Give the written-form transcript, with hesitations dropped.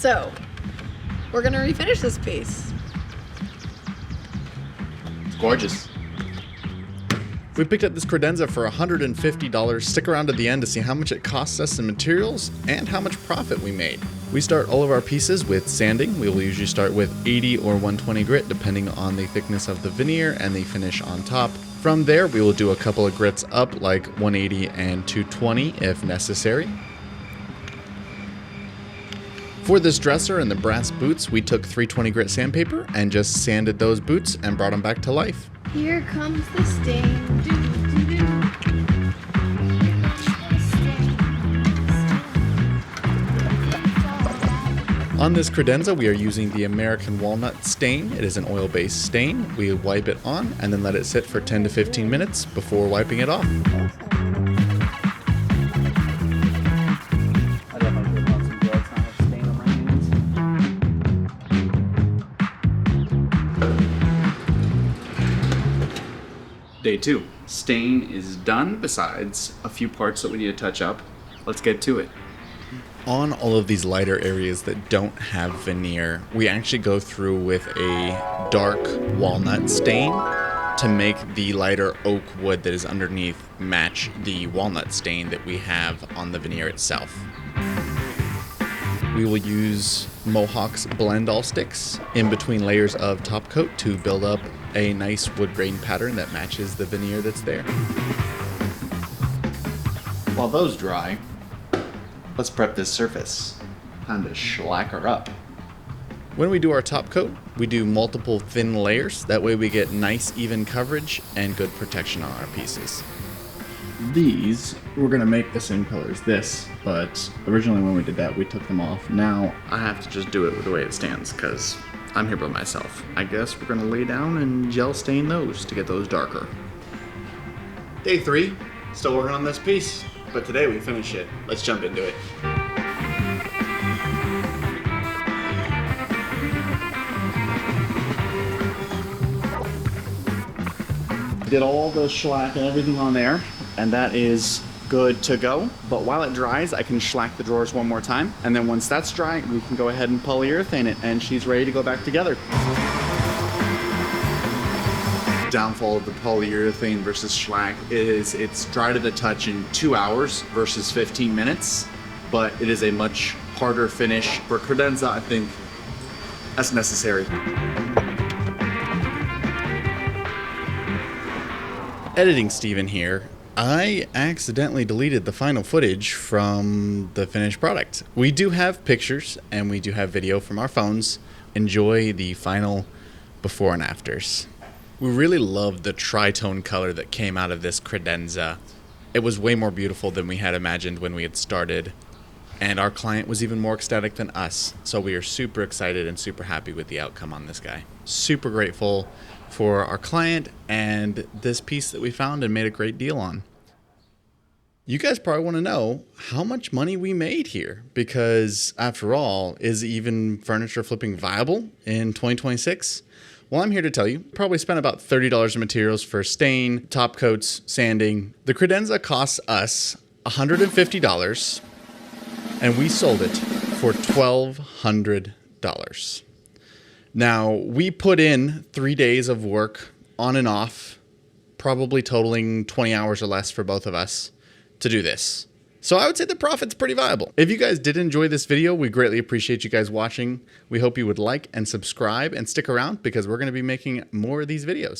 So, we're gonna refinish this piece. It's gorgeous. We picked up this Credenza for $150. Stick around to the end to see how much it costs us in materials and how much profit we made. We start all of our pieces with sanding. We will usually start with 80 or 120 grit depending on the thickness of the veneer and the finish on top. From there, we will do a couple of grits up like 180 and 220 if necessary. For this dresser and the brass boots, we took 320 grit sandpaper and just sanded those boots and brought them back to life. Here comes the stain. Do, do, do. On this Credenza, we are using the American Walnut stain. It is an oil-based stain. We wipe it on and then let it sit for 10 to 15 minutes before wiping it off. Day 2. Stain is done, besides a few parts that we need to touch up. Let's get to it. On all of these lighter areas that don't have veneer, we actually go through with a dark walnut stain to make the lighter oak wood that is underneath match the walnut stain that we have on the veneer itself. We will use Mohawk's Blendal sticks in between layers of top coat to build up a nice wood grain pattern that matches the veneer that's there. While those dry, let's prep this surface. Time to shellac her up. When we do our top coat, we do multiple thin layers. That way we get nice even coverage and good protection on our pieces. These, we're gonna make the same color as this, but originally when we did that, we took them off. Now I have to just do it the way it stands, because I'm here by myself. I guess we're gonna lay down and gel stain those to get those darker. Day 3, still working on this piece, but today we finish it. Let's jump into it. Did all the shellac and everything on there, and that is good to go. But while it dries, I can shellac the drawers one more time, and then once that's dry, we can go ahead and polyurethane it, and she's ready to go back together. Downfall of the polyurethane versus shellac is it's dry to the touch in 2 hours versus 15 minutes, but it is a much harder finish. For Credenza, I think that's necessary. Editing Steven here. I accidentally deleted the final footage from the finished product. We do have pictures and we do have video from our phones. Enjoy the final before and afters. We really loved the tritone color that came out of this Credenza. It was way more beautiful than we had imagined when we had started. And our client was even more ecstatic than us. So we are super excited and super happy with the outcome on this guy. Super grateful for our client and this piece that we found and made a great deal on. You guys probably want to know how much money we made here, because after all, is even furniture flipping viable in 2026? Well, I'm here to tell you, probably spent about $30 in materials for stain, top coats, sanding. The Credenza costs us $150 and we sold it for $1,200. Now, we put in 3 days of work on and off, probably totaling 20 hours or less for both of us to do this. So I would say the profit's pretty viable. If you guys did enjoy this video, we greatly appreciate you guys watching. We hope you would like and subscribe and stick around because we're going to be making more of these videos.